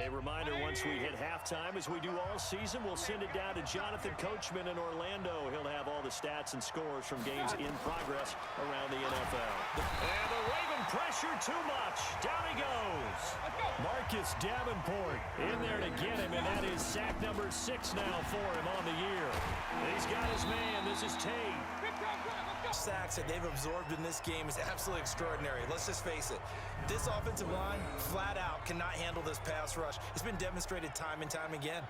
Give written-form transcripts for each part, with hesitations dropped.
A reminder, once we hit halftime, as we do all season, we'll send it down to Jonathan Coachman in Orlando. He'll have all the stats and scores from games in progress around the NFL. And the Raven pressure too much. Down he goes. Marcus Davenport in there to get him, and that is sack number 6 now for him on the year. He's got his man. This is Tate. Sacks that they've absorbed in this game is absolutely extraordinary. Let's just face it. This offensive line, flat out, cannot handle this pass rush. It's been demonstrated time and time again.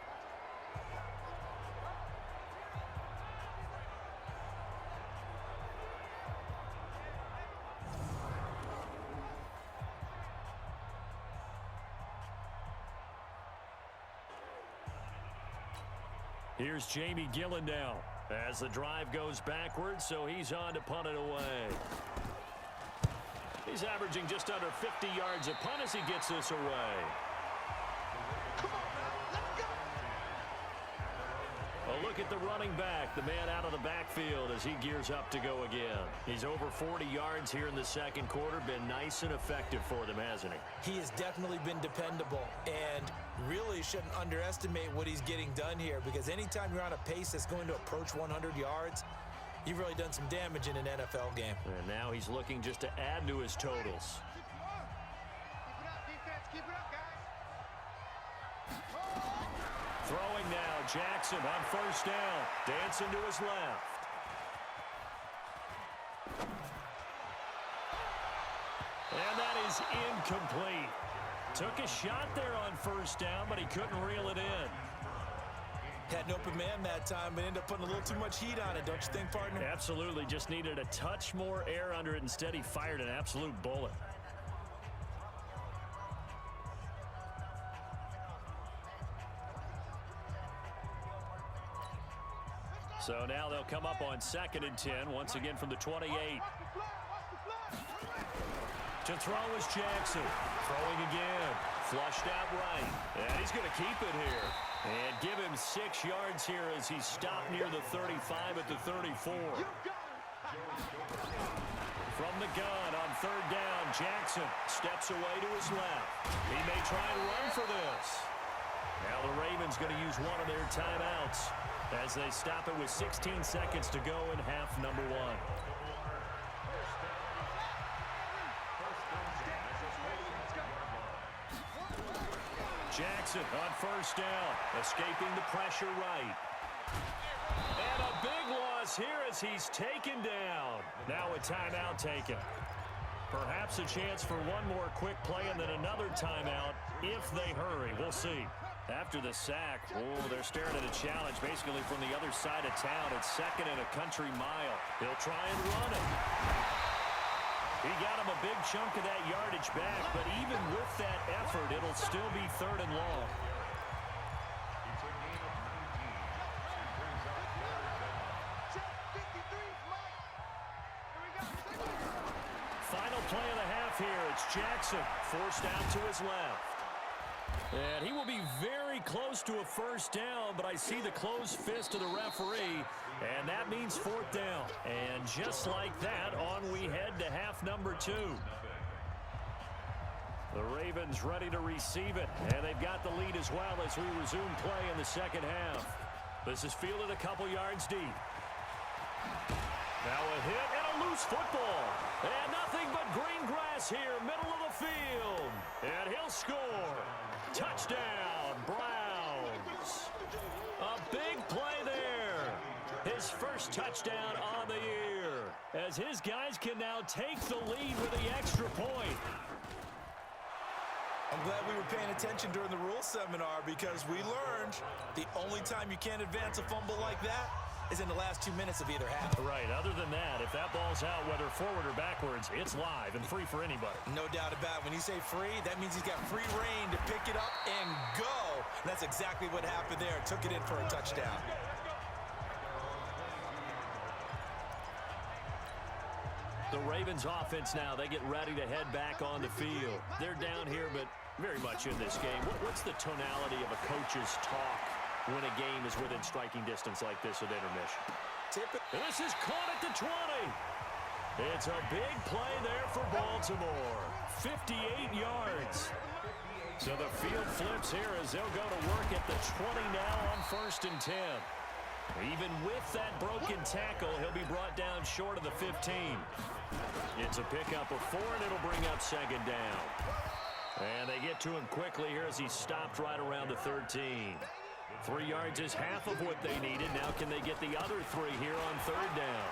Here's Jamie Gillen now as the drive goes backwards, so he's on to punt it away. He's averaging just under 50 yards a punt as he gets this away. A look at the running back, the man out of the backfield as he gears up to go again. He's over 40 yards here in the second quarter. Been nice and effective for them, hasn't he? He has definitely been dependable and really shouldn't underestimate what he's getting done here, because anytime you're on a pace that's going to approach 100 yards, you've really done some damage in an NFL game. And now he's looking just to add to his totals. Throwing now, Jackson on first down. Dancing to his left. And that is incomplete. Took a shot there on first down, but he couldn't reel it in. Had an open man that time, but ended up putting a little too much heat on it, don't you think, partner? Absolutely. Just needed a touch more air under it. Instead, he fired an absolute bullet. So now they'll come up on 2nd and 10, once again from the 28. To throw is Jackson. Throwing again. Flushed out right. And he's going to keep it here. And give him 6 yards here as he stopped near the 35 at the 34. From the gun on 3rd down, Jackson steps away to his left. He may try and run for this. Now the Ravens going to use one of their timeouts as they stop it with 16 seconds to go in half number 1. Jackson on first down, escaping the pressure right. And a big loss here as he's taken down. Now a timeout taken. Perhaps a chance for one more quick play and then another timeout if they hurry. We'll see. After the sack, they're staring at a challenge basically from the other side of town. It's 2nd and a country mile. He'll try and run it. He got him a big chunk of that yardage back, but even with that effort, it'll still be 3rd and long. Final play of the half here. It's Jackson forced out to his left. And he will be very close to a first down, but I see the closed fist of the referee, and that means 4th down. And just like that, on we head to half number 2. The Ravens ready to receive it, and they've got the lead as well as we resume play in the second half. This is fielded a couple yards deep. Now a hit and a loose football. And nothing but green grass here, middle of the field. And he'll score. Touchdown, Browns. A big play there. His first touchdown on the year. As his guys can now take the lead with the extra point. I'm glad we were paying attention during the rules seminar, because we learned the only time you can't advance a fumble like that is in the last 2 minutes of either half. Right. Other than that, if that ball's out, whether forward or backwards, it's live and free for anybody. No doubt about it. When you say free, that means he's got free reign to pick it up and go. And that's exactly what happened there. Took it in for a touchdown. The Ravens offense now, they get ready to head back on the field. They're down here, but very much in this game. What's the tonality of a coach's talk when a game is within striking distance like this at intermission? This is caught at the 20. It's a big play there for Baltimore. 58 yards. So the field flips here as they'll go to work at the 20 now on 1st and 10. Even with that broken tackle, he'll be brought down short of the 15. It's a pickup of 4, and it'll bring up 2nd down. And they get to him quickly here as he stopped right around the 13. 3 yards is half of what they needed. Now can they get the other 3 here on 3rd down?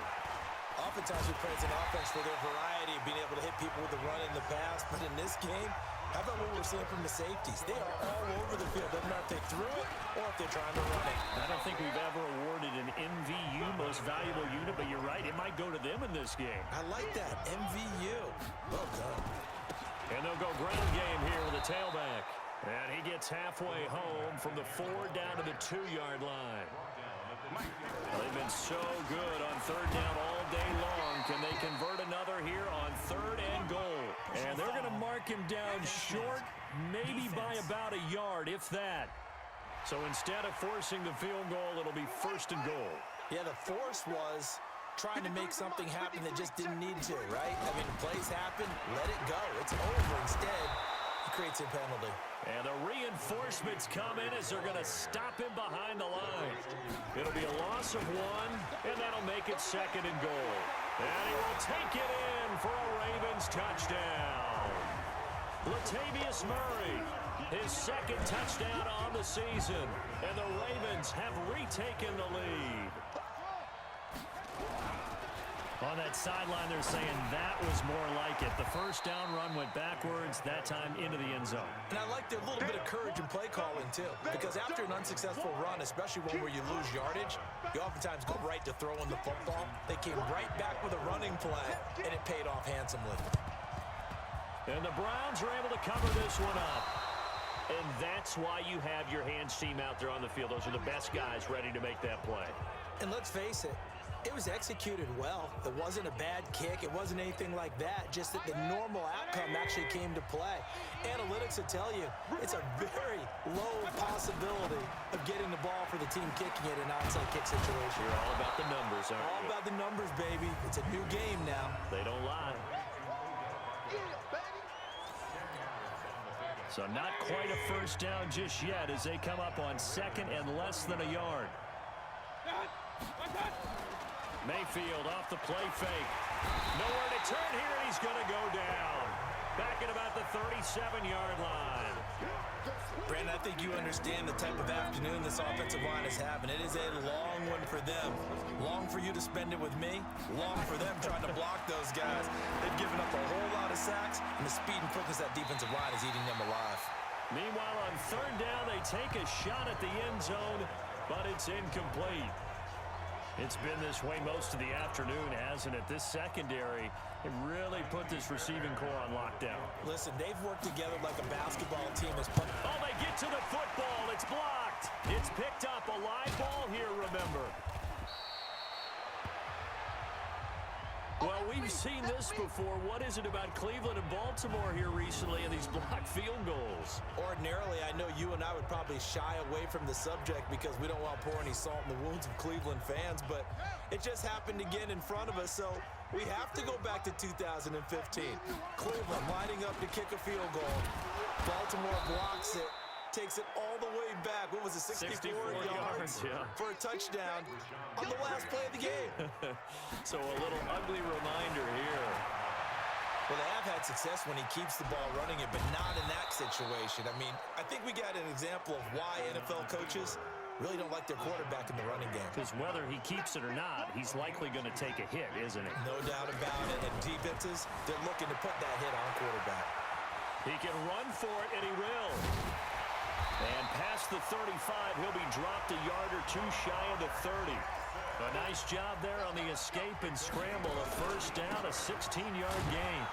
Oftentimes we praise an offense for their variety, being able to hit people with the run in the pass. But in this game, how about what we're seeing from the safeties? They are all over the field. Doesn't matter if they threw it or if they're trying to run it. I don't think we've ever awarded an MVU, most valuable unit, but you're right. It might go to them in this game. I like that. MVU. Well done. And they'll go ground game here with a tailback. And he gets halfway home from the 4 down to the 2-yard line. They've been so good on 3rd down all day long. Can they convert another here on 3rd and goal? And they're going to mark him down short, maybe by about a yard, if that. So instead of forcing the field goal, it'll be 1st and goal. Yeah, the force was trying to make something happen that just didn't need to, right? I mean, plays happen, let it go. It's over. Instead, he creates a penalty. And the reinforcements come in as they're going to stop him behind the line. It'll be a loss of 1, and that'll make it 2nd and goal. And he will take it in for a Ravens touchdown. Latavius Murray, his 2nd touchdown on the season, and the Ravens have retaken the lead. On that sideline, they're saying that was more like it. The 1st down run went backwards, that time into the end zone. And I like their little bit of courage in play calling, too. Because after an unsuccessful run, especially one where you lose yardage, you oftentimes go right to throwing the football. They came right back with a running play, and it paid off handsomely. And the Browns are able to cover this one up. And that's why you have your hands team out there on the field. Those are the best guys ready to make that play. And let's face it, it was executed well. It wasn't a bad kick. It wasn't anything like that. Just that the normal outcome actually came to play. Analytics will tell you it's a very low possibility of getting the ball for the team kicking it in an onside kick situation. You're all about the numbers, aren't you? All about the numbers, baby. It's a new game now. They don't lie. So not quite a 1st down just yet as they come up on 2nd and less than a yard. Mayfield off the play fake. Nowhere to turn here, and he's going to go down. Back at about the 37-yard line. Brandon, I think you understand the type of afternoon this offensive line is having. It is a long one for them. Long for you to spend it with me. Long for them trying to block those guys. They've given up a whole lot of sacks, and the speed and quickness of that defensive line is eating them alive. Meanwhile, on 3rd down, they take a shot at the end zone, but it's incomplete. It's been this way most of the afternoon, hasn't it? This secondary, it really put this receiving core on lockdown. Listen, they've worked together like a basketball team. Oh, they get to the football. It's blocked. It's picked up. A live ball here, remember. Well, we've seen this before. What is it about Cleveland and Baltimore here recently in these blocked field goals? Ordinarily, I know you and I would probably shy away from the subject because we don't want to pour any salt in the wounds of Cleveland fans, but it just happened again in front of us, so we have to go back to 2015. Cleveland lining up to kick a field goal. Baltimore blocks it. Takes it all the way back. What was it, 64 yards yeah. for a touchdown on the last play of the game. So a little ugly reminder here. Well, they have had success when he keeps the ball running it, but not in that situation. I mean, I think we got an example of why NFL coaches really don't like their quarterback in the running game. Because whether he keeps it or not, he's likely going to take a hit, isn't he? No doubt about it. And defenses, they're looking to put that hit on quarterback. He can run for it, and he will. And past the 35, he'll be dropped a yard or two shy of the 30. A nice job there on the escape and scramble. A 1st down, a 16-yard gain.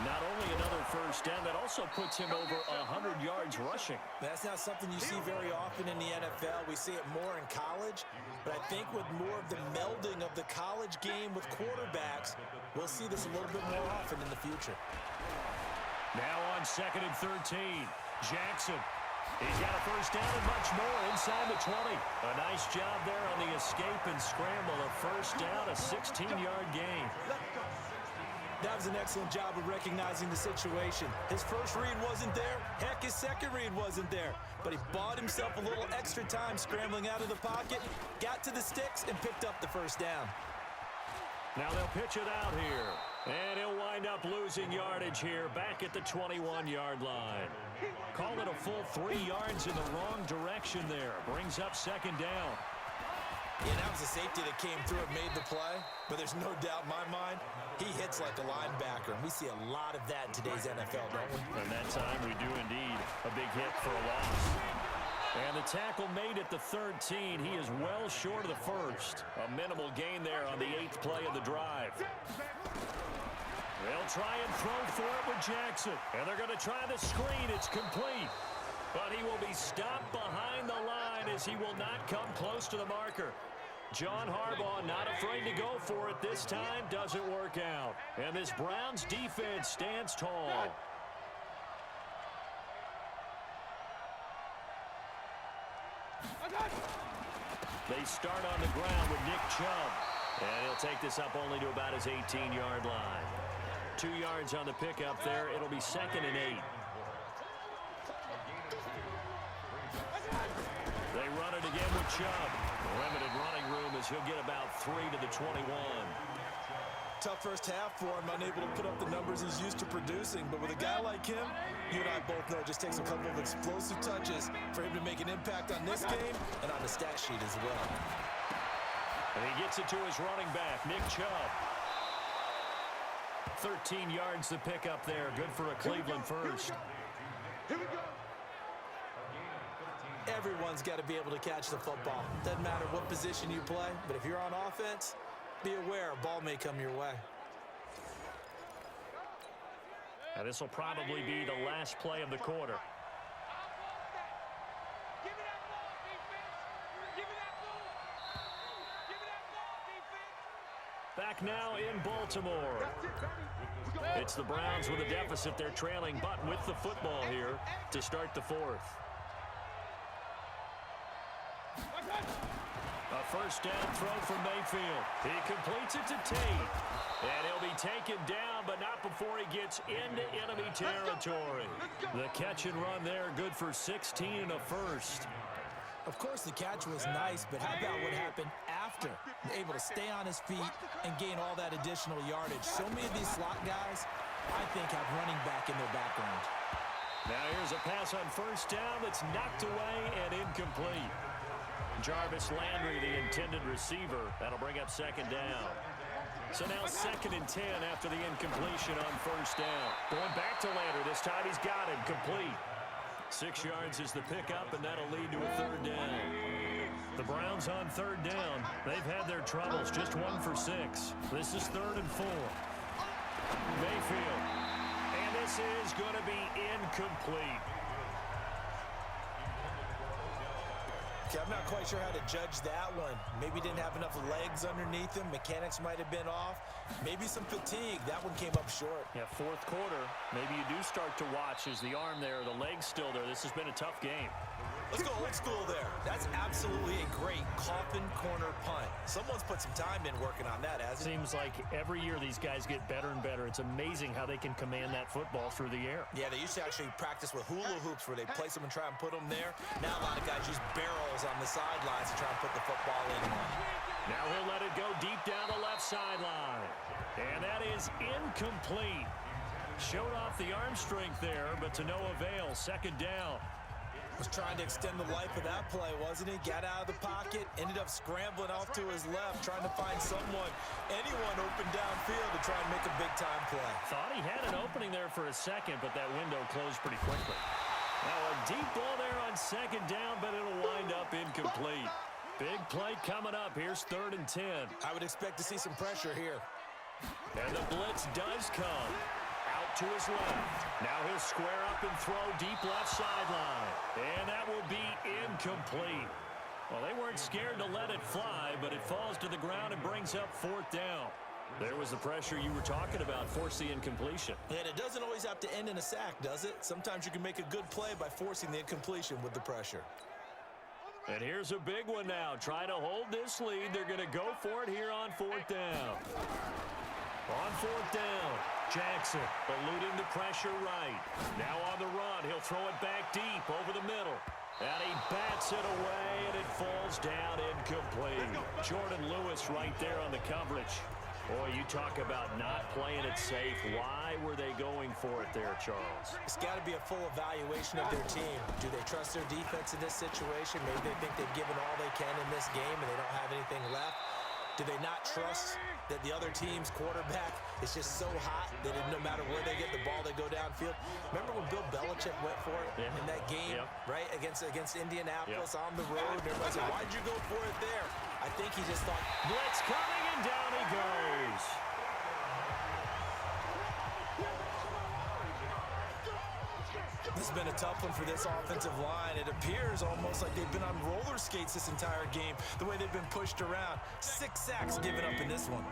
Not only another 1st down, that also puts him over 100 yards rushing. That's not something you see very often in the NFL. We see it more in college. But I think with more of the melding of the college game with quarterbacks, we'll see this a little bit more often in the future. Now on 2nd and 13, Jackson. He's got a 1st down and much more inside the 20. A nice job there on the escape and scramble. A 1st down, a 16-yard gain. Now, does an excellent job of recognizing the situation. His first read wasn't there. Heck, his second read wasn't there. But he bought himself a little extra time scrambling out of the pocket, got to the sticks, and picked up the first down. Now they'll pitch it out here. And he'll wind up losing yardage here back at the 21-yard line. Call it a full 3 yards in the wrong direction there. Brings up second down. Yeah, that was a safety that came through and made the play. But there's no doubt in my mind, he hits like a linebacker. And we see a lot of that in today's NFL, don't we? And that time we do indeed. A big hit for a loss. And the tackle made at the 13. He is well short of the first. A minimal gain there on the 8th play of the drive. They'll try and throw for it with Jackson. And they're going to try the screen. It's complete. But he will be stopped behind the line as he will not come close to the marker. John Harbaugh not afraid to go for it this time. Doesn't work out. And this Browns defense stands tall. They start on the ground with Nick Chubb. And he'll take this up only to about his 18-yard line. 2 yards on the pickup there. It'll be 2nd and 8. They run it again with Chubb. Limited running room as he'll get about 3 to the 21. Tough first half for him, unable to put up the numbers he's used to producing. But with a guy like him, you and I both know it just takes a couple of explosive touches for him to make an impact on this game and on the stat sheet as well. And he gets it to his running back, Nick Chubb. 13 yards to pick up there. Good for a Cleveland first. Here we go. Everyone's got to be able to catch the football. Doesn't matter what position you play, but if you're on offense, be aware a ball may come your way. And this will probably be the last play of the quarter. Back now in Baltimore. It's the Browns with a deficit. They're trailing, but with the football here to start the 4th. A first down throw from Mayfield. He completes it to Tate. And he'll be taken down, but not before he gets into enemy territory. The catch and run there, good for 16 and a first. Of course, the catch was nice, but how about what happened after? Able to stay on his feet and gain all that additional yardage. So many of these slot guys, I think, have running back in their background. Now here's a pass on first down that's knocked away and incomplete. Jarvis Landry, the intended receiver. That'll bring up second down. So now 2nd and 10 after the incompletion on first down. Going back to Landry. This time he's got him complete. 6 yards is the pickup, and that'll lead to a 3rd down. The Browns on 3rd down. They've had their troubles, just 1 for 6. This is 3rd and 4. Mayfield. And this is going to be incomplete. Okay, I'm not quite sure how to judge that one. Maybe didn't have enough legs underneath him. Mechanics might have been off. Maybe some fatigue. That one came up short. Yeah, 4th quarter. Maybe you do start to watch. Is the arm there, the leg's still there? This has been a tough game. Let's go old school there. That's absolutely a great coffin corner punt. Someone's put some time in working on that, hasn't it? Seems like every year these guys get better and better. It's amazing how they can command that football through the air. Yeah, they used to actually practice with hula hoops where they place them and try and put them there. Now a lot of guys use barrels on the sidelines to try and put the football in. Now he'll let it go deep down the left sideline. And that is incomplete. Showed off the arm strength there, but to no avail. 2nd down. Was trying to extend the life of that play, wasn't he? Got out of the pocket, ended up scrambling off to his left, trying to find anyone open downfield to try and make a big-time play. Thought he had an opening there for a second, but that window closed pretty quickly. Now a deep ball there on 2nd down, but it'll wind up incomplete. Big play coming up. Here's 3rd and 10. I would expect to see some pressure here. And the blitz does come. Out to his left. Now he'll square up and throw deep left sideline. And that will be incomplete. Well, they weren't scared to let it fly, but it falls to the ground and brings up 4th down. There was the pressure you were talking about, force the incompletion. And it doesn't always have to end in a sack, does it? Sometimes you can make a good play by forcing the incompletion with the pressure. And here's a big one now. Trying to hold this lead. They're going to go for it here on 4th down. On 4th down, Jackson, eluding the pressure right. Now on the run, he'll throw it back deep over the middle. And he bats it away, and it falls down incomplete. Jordan Lewis right there on the coverage. Boy, you talk about not playing it safe. Why were they going for it there, Charles? It's got to be a full evaluation of their team. Do they trust their defense in this situation? Maybe they think they've given all they can in this game and they don't have anything left. Do they not trust that the other team's quarterback is just so hot that no matter where they get the ball, they go downfield? Remember when Bill Belichick went for it in that game, right, against Indianapolis on the road? And everybody said, why'd you go for it there? I think he just thought, blitz coming, and down he goes. This has been a tough one for this offensive line. It appears almost like they've been on roller skates this entire game, the way they've been pushed around. 6 sacks given up in this one.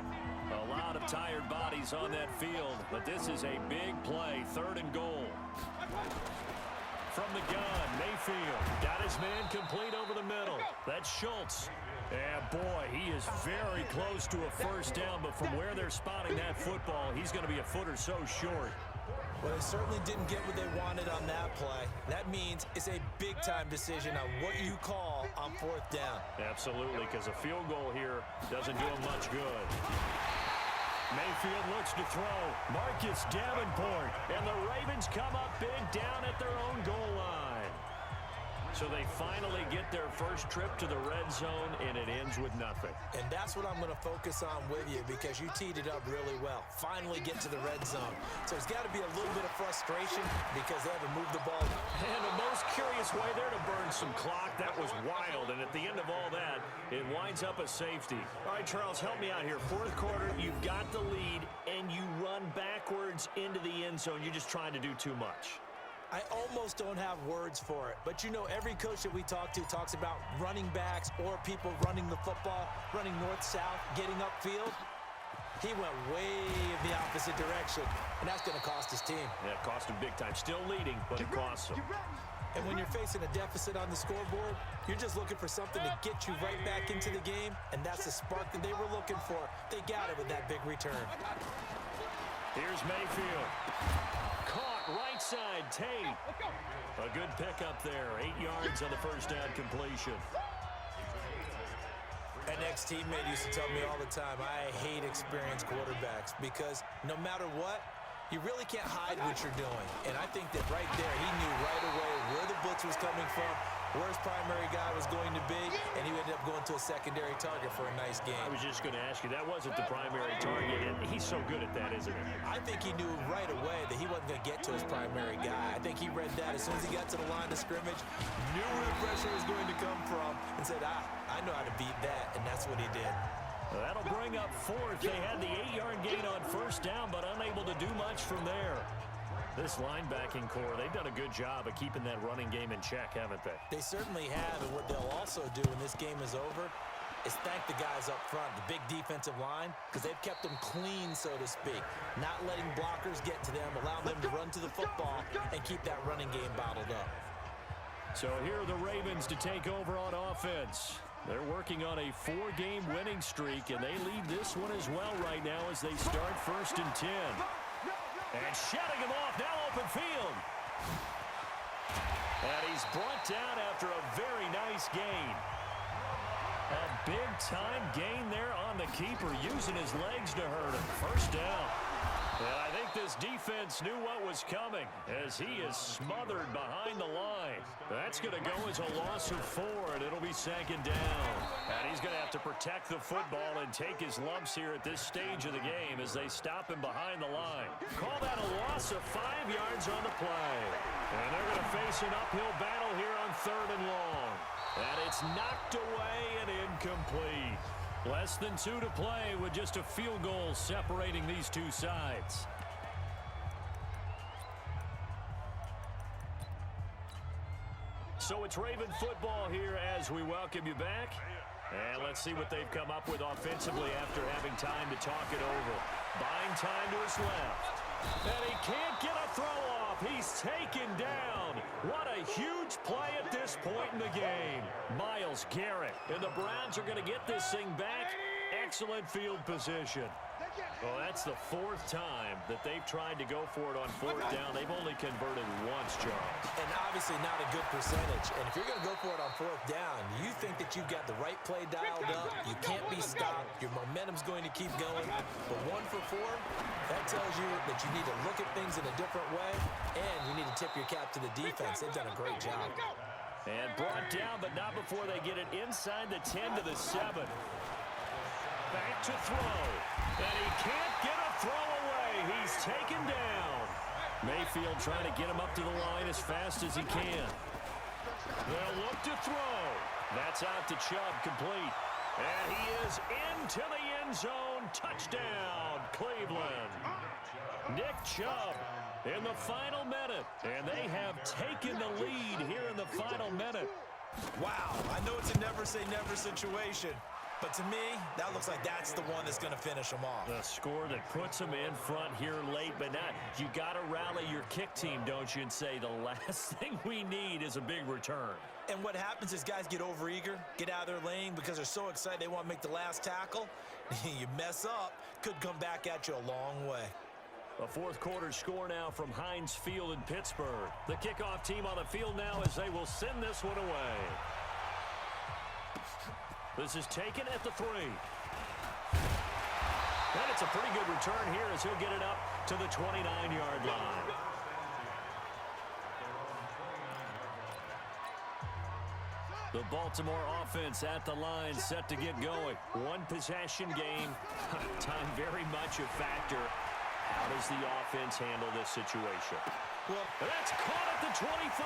A lot of tired bodies on that field, but this is a big play, 3rd and goal. From the gun, Mayfield got his man complete over the middle. That's Schultz. And boy, he is very close to a first down, but from where they're spotting that football, he's going to be a foot or so short. Well, they certainly didn't get what they wanted on that play. That means it's a big-time decision on what you call on 4th down. Absolutely, because a field goal here doesn't do him much good. Mayfield looks to throw. Marcus Davenport. And the Ravens come up big down at their own goal line. So they finally get their first trip to the red zone, and it ends with nothing. And that's what I'm going to focus on with you because you teed it up really well. Finally get to the red zone. So there's got to be a little bit of frustration because they haven't moved the ball. And the most curious way there to burn some clock. That was wild. And at the end of all that, it winds up a safety. All right, Charles, help me out here. 4th quarter, you've got the lead, and you run backwards into the end zone. You're just trying to do too much. I almost don't have words for it. But, you know, every coach that we talk to talks about running backs or people running the football, running north-south, getting upfield. He went way in the opposite direction, and that's going to cost his team. Yeah, it cost him big time. Still leading, but it costs him. And when you're facing a deficit on the scoreboard, you're just looking for something to get you right back into the game, and that's the spark that they were looking for. They got it with that big return. Here's Mayfield. Caught right side, Tate. A good pickup there. 8 yards on the first down completion. An ex-teammate used to tell me all the time, I hate experienced quarterbacks because no matter what, you really can't hide what you're doing. And I think that right there, he knew right away where the blitz was coming from, where his primary guy was going to be, and he ended up going to a secondary target for a nice game. I was just going to ask you, that wasn't the primary target, and he's so good at that, isn't he? I think he knew right away that he wasn't going to get to his primary guy. I think he read that as soon as he got to the line of scrimmage, knew where the pressure was going to come from, and said, I know how to beat that, and that's what he did. That'll bring up 4th. They had the 8-yard gain on first down, but unable to do much from there. This linebacking core, they've done a good job of keeping that running game in check, haven't they? They certainly have, and what they'll also do when this game is over is thank the guys up front, the big defensive line, because they've kept them clean, so to speak. Not letting blockers get to them, allowing them to run to the football and keep that running game bottled up. So here are the Ravens to take over on offense. They're working on a 4-game winning streak, and they lead this one as well right now as they start 1st and 10. And shutting him off, now open field. And he's brought down after a very nice gain. A big-time gain there on the keeper, using his legs to hurt him. First down. And I think this defense knew what was coming as he is smothered behind the line. That's going to go as a loss of 4, and it'll be 2nd down. And he's going to have to protect the football and take his lumps here at this stage of the game as they stop him behind the line. Call that a loss of 5 yards on the play. And they're going to face an uphill battle here on 3rd and long. And it's knocked away and incomplete. Less than 2 to play with just a field goal separating these two sides. So it's Raven football here as we welcome you back. And let's see what they've come up with offensively after having time to talk it over. Buying time to his left. And he can't get a throw off. He's taken down. What a huge play at this point in the game. Myles Garrett. And the Browns are going to get this thing back. Excellent field position. Well, that's the fourth time that they've tried to go for it on fourth down. They've only converted once, Charles. And obviously not a good percentage. And if you're going to go for it on fourth down, you think that you've got the right play dialed up. You can't be stopped. Your momentum's going to keep going. But 1 for 4, that tells you that you need to look at things in a different way, and you need to tip your cap to the defense. They've done a great job. And brought down, but not before they get it inside the 10 to the 7. Back to throw. And he can't get a throw away. He's taken down. Mayfield trying to get him up to the line as fast as he can. They'll look to throw. That's out to Chubb, complete. And he is into the end zone. Touchdown, Cleveland. Nick Chubb in the final minute. And they have taken the lead here in the final minute. Wow, I know it's a never-say-never situation. But to me, that looks like that's the one that's going to finish them off. The score that puts them in front here late, but not. You got to rally your kick team, don't you, and say the last thing we need is a big return. And what happens is guys get overeager, get out of their lane because they're so excited they want to make the last tackle. You mess up, could come back at you a long way. A fourth quarter score now from Heinz Field in Pittsburgh. The kickoff team on the field now as they will send this one away. This is taken at the 3. And it's a pretty good return here as he'll get it up to the 29-yard line. The Baltimore offense at the line, set to get going. One possession game. Time very much a factor. How does the offense handle this situation? Well, that's caught at the 25.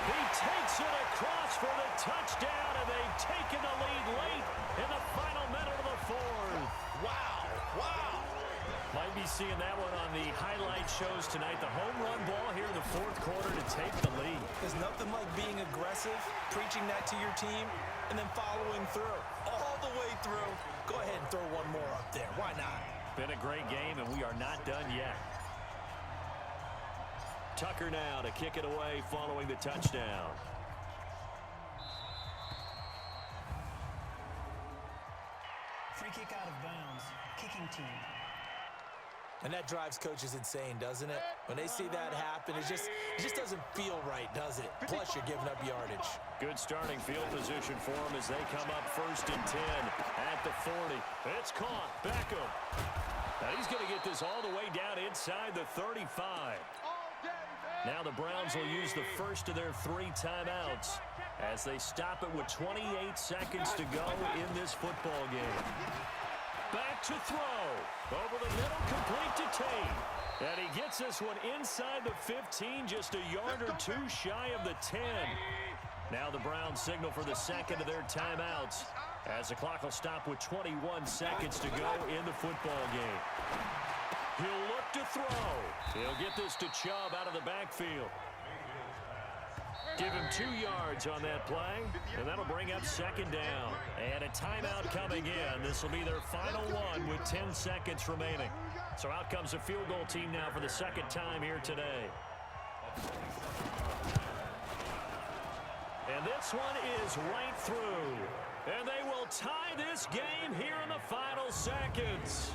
He takes it across for the touchdown, and they've taken the lead late in the final minute of the 4th. Wow, wow. Might be seeing that one on the highlight shows tonight. The home run ball here in the fourth quarter to take the lead. There's nothing like being aggressive, preaching that to your team, and then following through. All the way through. Go ahead and throw one more up there. Why not? Been a great game, and we are not done yet. Tucker now to kick it away following the touchdown. Free kick out of bounds. Kicking team. And that drives coaches insane, doesn't it? When they see that happen, it just doesn't feel right, does it? Plus, you're giving up yardage. Good starting field position for them as they come up 1st and 10 at the 40. It's caught. Beckham. Now he's going to get this all the way down inside the 35. Now the Browns will use the first of their 3 timeouts as they stop it with 28 seconds to go in this football game. Back to throw. Over the middle, complete to Tate. And he gets this one inside the 15, just a yard or 2 shy of the 10. Now the Browns signal for the second of their timeouts as the clock will stop with 21 seconds to go in the football game. He'll look to throw. He'll get this to Chubb out of the backfield. Give him 2 yards on that play, and that'll bring up 2nd down. And a timeout coming in. This will be their final one with 10 seconds remaining. So out comes the field goal team now for the 2nd time here today. And this one is right through. And they will tie this game here in the final seconds.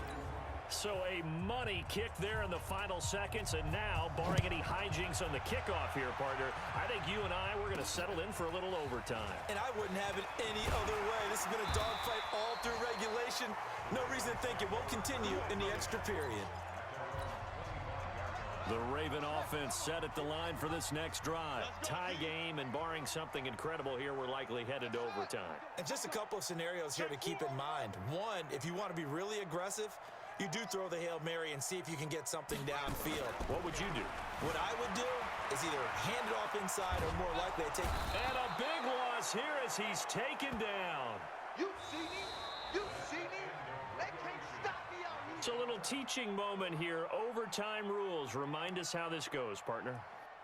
So a money kick there in the final seconds, and now, barring any hijinks on the kickoff here, partner, I think you and I, we're going to settle in for a little overtime. And I wouldn't have it any other way. This has been a dogfight all through regulation. No reason to think it won't continue in the extra period. The Raven offense set at the line for this next drive. Tie game, and barring something incredible here, we're likely headed to overtime. And just a couple of scenarios here to keep in mind. One, if you want to be really aggressive, you do throw the Hail Mary and see if you can get something downfield. What would you do? What I would do is either hand it off inside or more likely to take... And a big loss here as he's taken down. You see me? You see me? They can't stop me out here. It's a little teaching moment here. Overtime rules. Remind us how this goes, partner.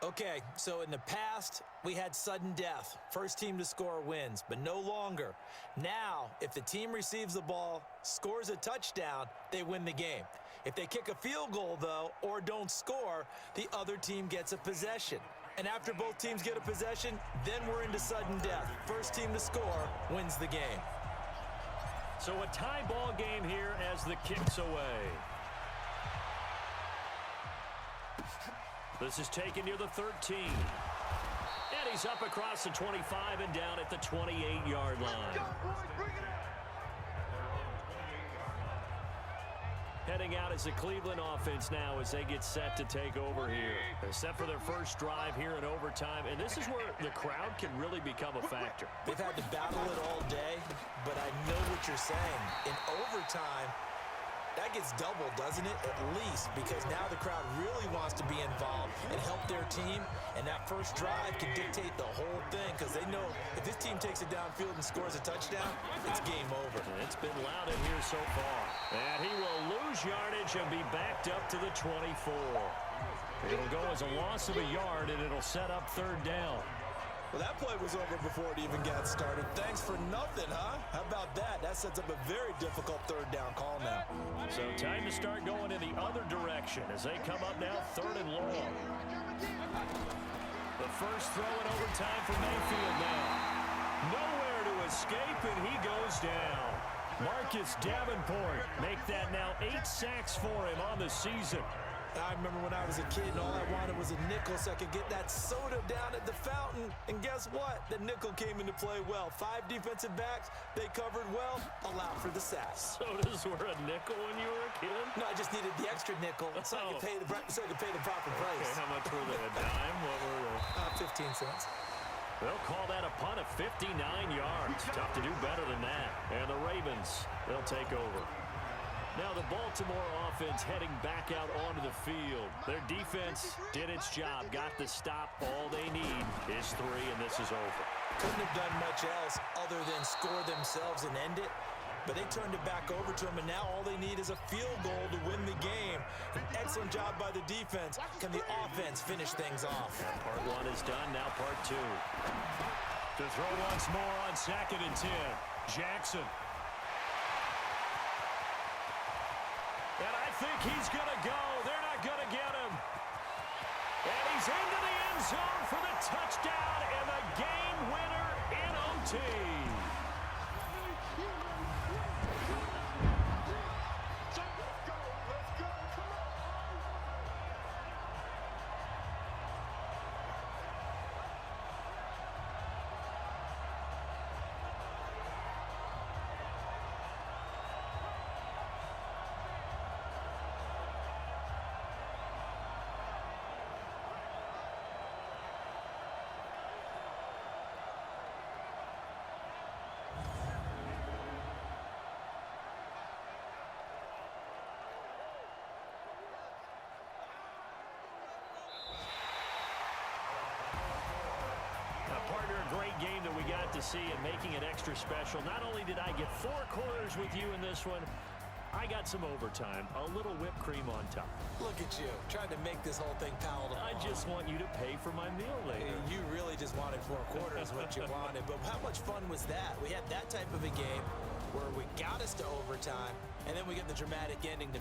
Okay, so in the past, we had sudden death. First team to score wins, but no longer. Now, if the team receives the ball, scores a touchdown, they win the game. If they kick a field goal, though, or don't score, the other team gets a possession. And after both teams get a possession, then we're into sudden death. First team to score wins the game. So a tie ball game here as the kick's away. This is taken near the 13. And he's up across the 25 and down at the 28-yard line. Heading out as the Cleveland offense now as they get set to take over here. Except for their first drive here in overtime. And this is where the crowd can really become a factor. They've had to battle it all day, but I know what you're saying. In overtime, that gets doubled, doesn't it? At least, because now the crowd really wants to be involved and help their team, and that first drive can dictate the whole thing because they know if this team takes it downfield and scores a touchdown, it's game over. And it's been loud in here so far. And he will lose yardage and be backed up to the 24. It'll go as a loss of a yard, and it'll set up third down. Well, that play was over before it even got started. Thanks for nothing, huh? How about that? That sets up a very difficult third down call now. So time to start going in the other direction as they come up now third and long. The first throw in overtime for Mayfield now. Nowhere to escape, and he goes down. Marcus Davenport make that now 8 sacks for him on the season. I remember when I was a kid and all I wanted was a nickel so I could get that soda down at the fountain. And guess what? The nickel came into play well. 5 defensive backs, they covered well, allowed for the sacks. Sodas were a nickel when you were a kid? No, I just needed the extra nickel so I could pay the proper price. Okay, how much were they? A dime? What were they? 15 cents. They'll call that a punt of 59 yards. Tough to do better than that. And the Ravens, they'll take over. Now the Baltimore offense heading back out onto the field. Their defense did its job, got the stop. All they need is 3, and this is over. Couldn't have done much else other than score themselves and end it. But they turned it back over to them, and now all they need is a field goal to win the game. An excellent job by the defense. Can the offense finish things off? And part 1 is done, now part 2. To throw once more on 2nd and 10. Jackson. And I think he's going to go. They're not going to get him. And he's into the end zone for the touchdown and the game winner in OT. Partner, a great game that we got to see and making it extra special. Not only did I get 4 quarters with you in this one, I got some overtime, a little whipped cream on top. Look at you, trying to make this whole thing palatable. I just want you to pay for my meal later. You really just wanted 4 quarters what you wanted, but how much fun was that? We had that type of a game where we got us to overtime, and then we get the dramatic ending to